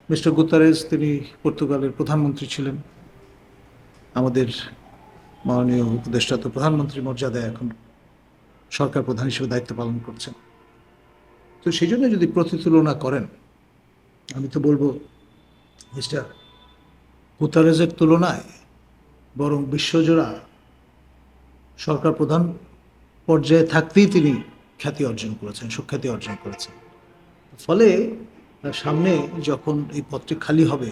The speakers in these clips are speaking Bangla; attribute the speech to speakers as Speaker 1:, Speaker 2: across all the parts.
Speaker 1: মিস্টার গুতারেস তিনি পর্তুগালের প্রধানমন্ত্রী ছিলেন। আমাদের মাননীয় উপদেষ্টা তো প্রধানমন্ত্রী মর্যাদায় এখন সরকার প্রধান হিসেবে দায়িত্ব পালন করছেন। তো সেই জন্য যদি প্রতিতুলনা করেন, আমি তো বলবো মিস্টার গুতারেজের তুলনায় বরং বিশ্বজোড়া সরকার প্রধান পর্যায়ে থাকতেই তিনি খ্যাতি অর্জন করেছেন, সুখ্যাতি অর্জন করেছেন। ফলে সামনে যখন এই পদটি খালি হবে,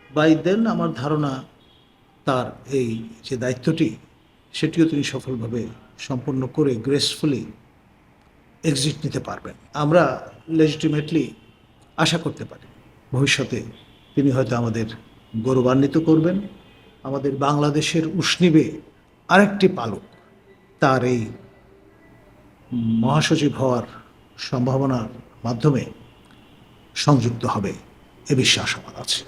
Speaker 1: বাই দেন আমার ধারণা তার এই যে দায়িত্বটি সেটিও তিনি সফলভাবে সম্পন্ন করে গ্রেসফুলি এক্সিট নিতে পারবেন। আমরা লেজিটিমেটলি আশা করতে পারি ভবিষ্যতে তিনি হয়তো আমাদের গৌরবান্বিত করবেন। আমাদের বাংলাদেশের উষ্ণীবে আরেকটি পালক তার এই মহাসচিব হওয়ার সম্ভাবনার মাধ্যমে সংযুক্ত হবে, এ বিশ্বাস আমার আছে।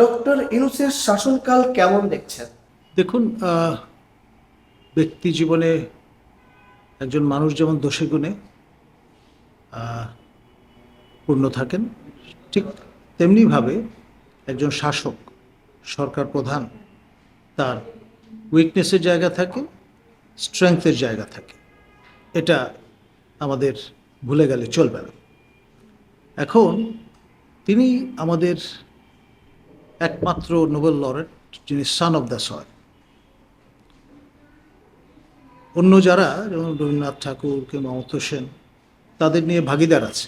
Speaker 2: ডক্টর ইউনূসের শাসনকাল কেমন দেখছেন?
Speaker 1: দেখুন, ব্যক্তি জীবনে একজন মানুষ যেমন দোষে গুণে পূর্ণ থাকেন, ঠিক তেমনিভাবে একজন শাসক, সরকার প্রধান, তার উইকনেসের জায়গা থাকে, স্ট্রেংথের জায়গা থাকে। এটা আমাদের ভুলে গেলে চলবে না। এখন তিনি আমাদের একমাত্র নোবেল লরেট, যিনি সান অফ দ্য সয়েল। অন্য যারা যেমন রবীন্দ্রনাথ ঠাকুর কিংবা অমর্ত্য সেন তাদের নিয়ে ভাগিদার আছে,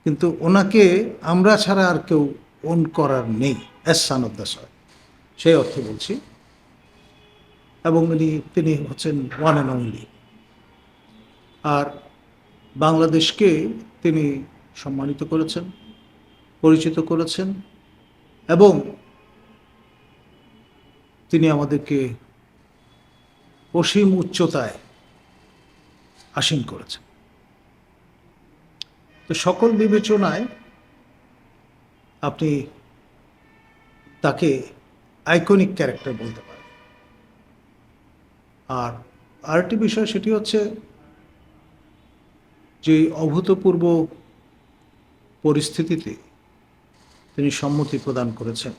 Speaker 1: কিন্তু ওনাকে আমরা ছাড়া আর কেউ ওন করার নেই as son of the soil, সেই অর্থে বলছি। এবং তিনি হচ্ছেন ওয়ান অ্যান্ড অনলি। আর বাংলাদেশকে তিনি সম্মানিত করেছেন, পরিচিত করেছেন, এবং তিনি আমাদেরকে অসীম উচ্চতায় আসীন করেছেন। তো সকল বিবেচনায় আপনি তাকে আইকনিক ক্যারেক্টার বলতে পারেন। আর আরেকটি বিষয় সেটি হচ্ছে যে অভূতপূর্ব পরিস্থিতিতে তিনি সম্মতি প্রদান করেছেন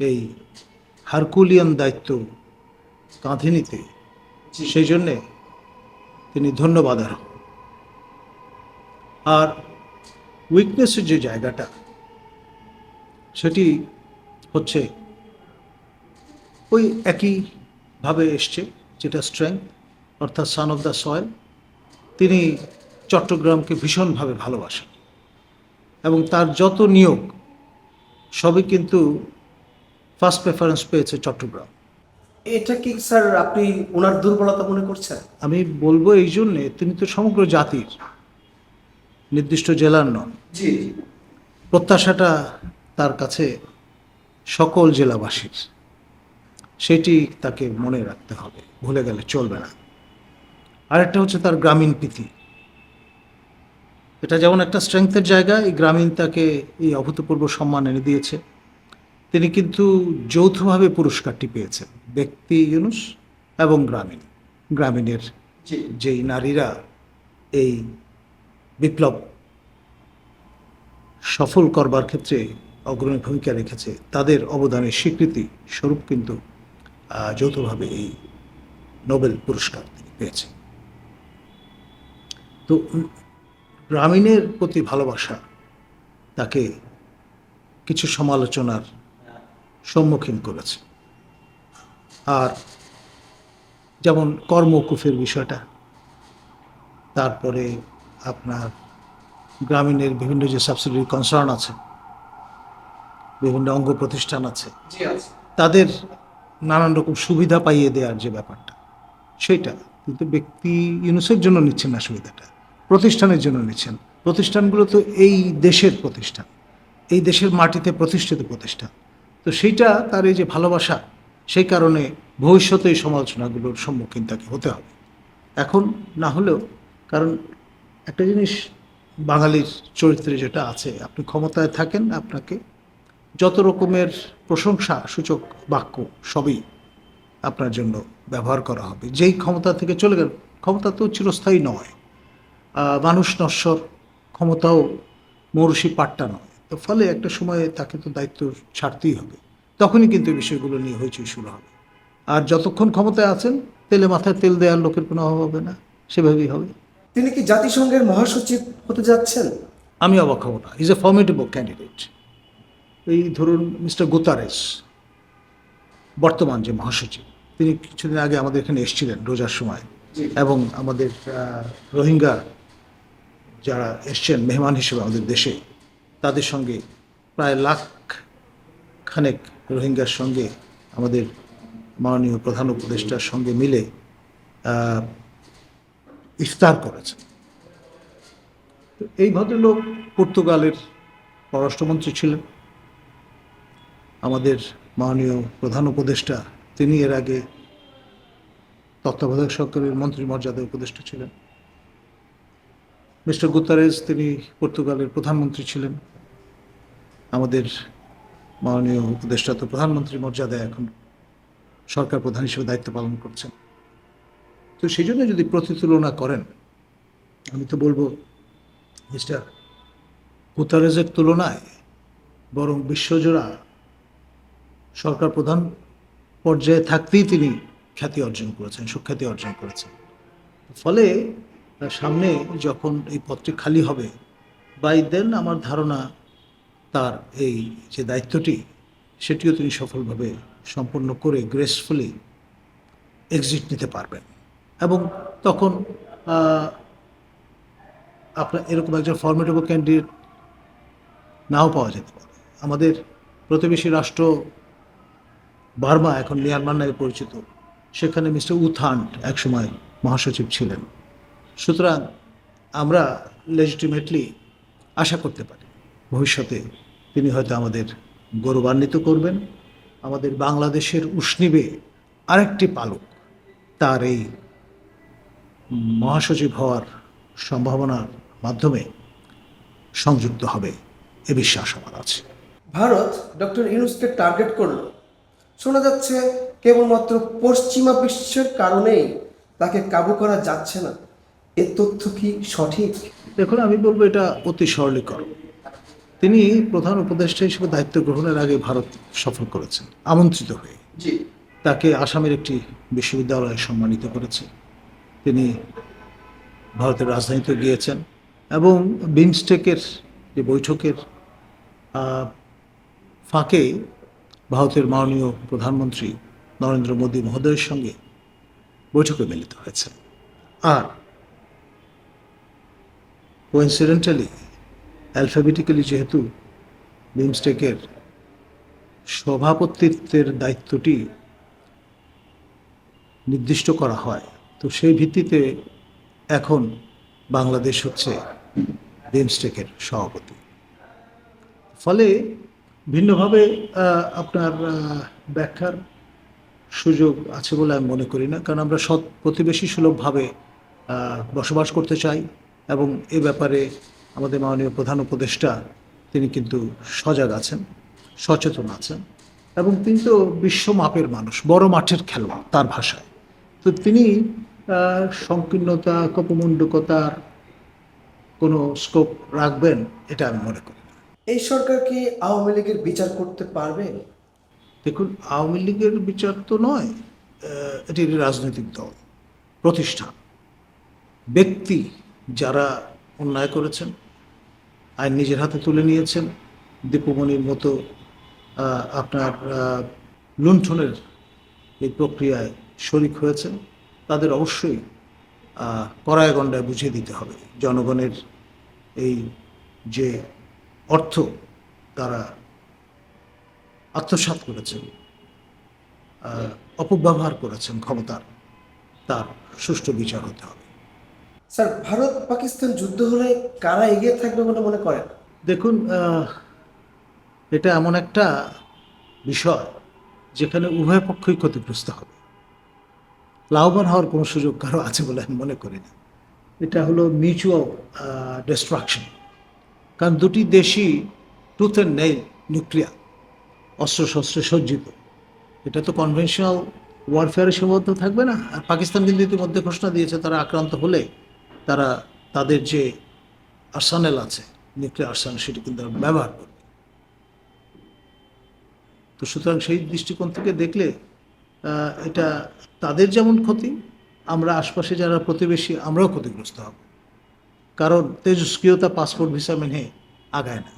Speaker 1: এই হারকুলিয়ান দায়িত্ব কাঁধে নিতে, সেই জন্যে তিনি ধন্যবাদার্হ। আর উইকনেসের যে জায়গাটা সেটি হচ্ছে ওই একইভাবে এসছে যেটা স্ট্রেংথ, অর্থাৎ সান অফ দ্য সয়েল। তিনি চট্টগ্রামকে ভীষণভাবে ভালোবাসেন এবং তার যত নিয়োগ সবই কিন্তু ফার্স্ট প্রেফারেন্স পেয়েছে চট্টগ্রাম।
Speaker 2: এটা কি স্যার আপনি ওনার দুর্বলতা মনে করছেন?
Speaker 1: আমি বলবো এই জন্যে, তিনি তো সমগ্র জাতির, নির্দিষ্ট জেলার নন।
Speaker 2: জি।
Speaker 1: প্রত্যাশাটা তার কাছে সকল জেলাবাসীর, সেটি তাকে মনে রাখতে হবে, ভুলে গেলে চলবে না। আরেকটা হচ্ছে তার গ্রামীণ প্রীতি। এটা যেমন একটা স্ট্রেংথের জায়গা, এই গ্রামীণ তাকে এই অভূতপূর্ব সম্মান এনে দিয়েছে। তিনি কিন্তু যৌথভাবে পুরস্কারটি পেয়েছেন, ব্যক্তি ইউনূস এবং গ্রামীণের যেই নারীরা এই বিপ্লব সফল করবার ক্ষেত্রে অগ্রণী ভূমিকা রেখেছে, তাদের অবদানের স্বীকৃতি স্বরূপ কিন্তু যৌথভাবে এই নোবেল পুরস্কার তিনি পেয়েছেন। তো গ্রামীণের প্রতি ভালোবাসা তাকে কিছু সমালোচনার সম্মুখীন করেছে। আর যেমন কর্মকুফের বিষয়টা, তারপরে আপনার গ্রামীণের বিভিন্ন যে সাবসিডিয়ারি কনসার্ন আছে, বিভিন্ন অঙ্গ প্রতিষ্ঠান আছে, তাদের নানান রকম সুবিধা পাইয়ে দেওয়ার যে ব্যাপারটা, সেইটা কিন্তু ব্যক্তি ইউনূসের জন্য নিচ্ছেন না, সুবিধাটা প্রতিষ্ঠানের জন্য নিচ্ছেন। প্রতিষ্ঠানগুলো তো এই দেশের প্রতিষ্ঠান, এই দেশের মাটিতে প্রতিষ্ঠিত প্রতিষ্ঠান। তো সেইটা তার এই যে ভালোবাসা, সেই কারণে ভবিষ্যতে এই সমালোচনাগুলোর সম্মুখীন তাকে হতে হবে। এখন না হলেও, কারণ একটা জিনিস বাঙালির চরিত্রে যেটা আছে, আপনি ক্ষমতায় থাকেন, আপনাকে যত রকমের প্রশংসা সূচক বাক্য সবই আপনার জন্য ব্যবহার করা হবে। যেই ক্ষমতা থেকে চলে গেল, ক্ষমতা তো চিরস্থায়ী নয়, মানুষ নশ্বর, ক্ষমতাও মৌরসি পাট্টা নয়। তো ফলে একটা সময়ে তাকে তো দায়িত্ব ছাড়তেই হবে, তখনই কিন্তু এই বিষয়গুলো নিয়ে হইচই শুরু হবে। আর যতক্ষণ ক্ষমতায় আছেন তেলে মাথায় তেল দেওয়ার লোকের কোনো অভাব হবে না, সেভাবেই হবে।
Speaker 2: তিনি কি জাতিসংঘের মহাসচিব হতে যাচ্ছেন?
Speaker 1: আমি অবাক হব না, ইজ এ ফর্মিডেবল ক্যান্ডিডেট। এই ধরুন মিস্টার গুতারেস, বর্তমান যে মহাসচিব, তিনি কিছুদিন আগে আমাদের এখানে এসেছিলেন রোজার সময়, এবং আমাদের রোহিঙ্গা যারা এসছেন মেহমান হিসেবে আমাদের দেশে, তাদের সঙ্গে প্রায় লাখ খানেক রোহিঙ্গার সঙ্গে আমাদের মাননীয় প্রধান উপদেষ্টার সঙ্গে মিলে ইফতার করেছেন। তো এই ভদ্রলোক পর্তুগালের পররাষ্ট্রমন্ত্রী ছিলেন। আমাদের মাননীয় প্রধান উপদেষ্টা, তিনি এর আগে তত্ত্বাবধায়ক সরকারের মন্ত্রী মর্যাদায় উপদেষ্টা ছিলেন। মিস্টার গুতারেস, তিনি পর্তুগালের প্রধানমন্ত্রী ছিলেন। আমাদের মাননীয় উপদেষ্টা তো প্রধানমন্ত্রী মর্যাদায় এখন সরকার প্রধান হিসেবে দায়িত্ব পালন করছেন। তো সেই জন্য যদি প্রতিতুলনা করেন, আমি তো বলবো মিস্টার গুতারেজের তুলনায় বরং বিশ্বজোড়া সরকার প্রধান পর্যায়ে থাকতেই তিনি খ্যাতি অর্জন করেছেন, সুখ্যাতি অর্জন করেছেন। ফলে সামনে যখন এই পদটি খালি হবে, বাই দেন আমার ধারণা তার এই যে দায়িত্বটি, সেটিও তিনি সফলভাবে সম্পন্ন করে গ্রেসফুলি এক্সিট নিতে পারবেন। এবং তখন আপনার এরকম একজন ফর্মেটেবল ক্যান্ডিডেট নাও পাওয়া যেতে পারে। আমাদের প্রতিবেশী রাষ্ট্র বার্মা, এখন মিয়ানমার নামে পরিচিত, সেখানে মিস্টার উথান্ট একসময় মহাসচিব ছিলেন। সুতরাং আমরা লেজিটিমেটলি আশা করতে পারি ভবিষ্যতে তিনি হয়তো আমাদের গৌরবান্বিত করবেন। আমাদের বাংলাদেশের উষ্ণীবে আরেকটি পালক তার এই মহাসচিব হওয়ার সম্ভাবনার মাধ্যমে সংযুক্ত হবে, এ বিশ্বাস আমার আছে।
Speaker 2: ভারত ডক্টর ইউনূসকে টার্গেট করল। শোনা যাচ্ছে কেবলমাত্র পশ্চিমা বিশ্বের কারণেই তাকে কাবু করা যাচ্ছে না। এ তথ্য কি সঠিক?
Speaker 1: দেখুন, আমি বলবো এটা অতি সরলীকর। তিনি প্রধান উপদেষ্টা হিসেবে দায়িত্ব গ্রহণের আগে ভারত সফর করেছেন আমন্ত্রিত হয়ে।
Speaker 2: জি,
Speaker 1: তাকে আসামের একটি বিশ্ববিদ্যালয়ে সম্মানিত করেছে। তিনি ভারতের রাজধানীতে গিয়েছেন এবং বিমস্টেকের যে বৈঠকের ফাঁকে ভারতের মাননীয় প্রধানমন্ত্রী নরেন্দ্র মোদী মহোদয়ের সঙ্গে বৈঠকে মিলিত হয়েছে। আর কোইন্সিডেন্টালি অ্যালফাবেটিক্যালি যেহেতু বিমস্টেকের সভাপতিত্বের দায়িত্বটি নির্দিষ্ট করা হয়, তো সেই ভিত্তিতে এখন বাংলাদেশ হচ্ছে বিমস্টেকের সভাপতি। ফলে ভিন্নভাবে আপনার ব্যাখ্যার সুযোগ আছে বলে আমি মনে করি না, কারণ আমরা সৎ প্রতিবেশী সুলভভাবে বসবাস করতে চাই এবং এ ব্যাপারে আমাদের মাননীয় প্রধান উপদেষ্টা তিনি কিন্তু সজাগ আছেন, সচেতন আছেন এবং তিনি তো বিশ্বমাপের মানুষ, বড় মাঠের খেলোয়াড় তার ভাষায়। তো তিনি সংকীর্ণতা, কপমণ্ডকতার কোনো স্কোপ রাখবেন এটা আমি মনে করি না।
Speaker 2: এই সরকার কি আওয়ামী লীগের বিচার করতে পারবে?
Speaker 1: দেখুন, আওয়ামী লীগের বিচার তো নয়, এটি একটি রাজনৈতিক দল, প্রতিষ্ঠান, ব্যক্তি যারা অন্যায় করেছেন, আইন নিজের হাতে তুলে নিয়েছেন, দীপুমণির মতো আপনার লুণ্ঠনের এই প্রক্রিয়ায় শরিক হয়েছেন, তাদের অবশ্যই কড়ায় গণ্ডায় বুঝিয়ে দিতে হবে জনগণের এই যে অর্থ তারা আত্মসাৎ করেছেন, অপব্যবহার করেছেন ক্ষমতার, তার সুষ্ঠু বিচার হতে হবে।
Speaker 2: স্যার, ভারত পাকিস্তান যুদ্ধ হলে কারা এগিয়ে থাকবে বলে মনে করেন?
Speaker 1: দেখুন, এটা এমন একটা বিষয় যেখানে উভয় পক্ষই ক্ষতিগ্রস্ত হবে, লাভবান হওয়ার কোনো সুযোগ কারো আছে বলে আমি মনে করি না। এটা হলো মিউচুয়াল ডিস্ট্রাকশন, কারণ দুটি দেশই টুথ অ্যান্ড নেইল নিউক্লিয়ার, অস্ত্রশস্ত্রে সজ্জিত। এটা তো কনভেনশনাল ওয়ারফেয়ারে সীমাবদ্ধ থাকবে না। আর পাকিস্তান কিন্তু ইতিমধ্যে ঘোষণা দিয়েছে তারা আক্রান্ত হলে তারা তাদের যে আর্সেনাল আছে নিউক্লিয়ার আর্সেনাল সেটি কিন্তু তারা ব্যবহার করবে। তো সুতরাং সেই দৃষ্টিকোণ থেকে দেখলে এটা তাদের যেমন ক্ষতি, আমরা আশপাশে যারা প্রতিবেশী আমরাও ক্ষতিগ্রস্ত হব, কারণ তেজস্ক্রিয়তা পাসপোর্ট ভিসা মেনে আগায় না।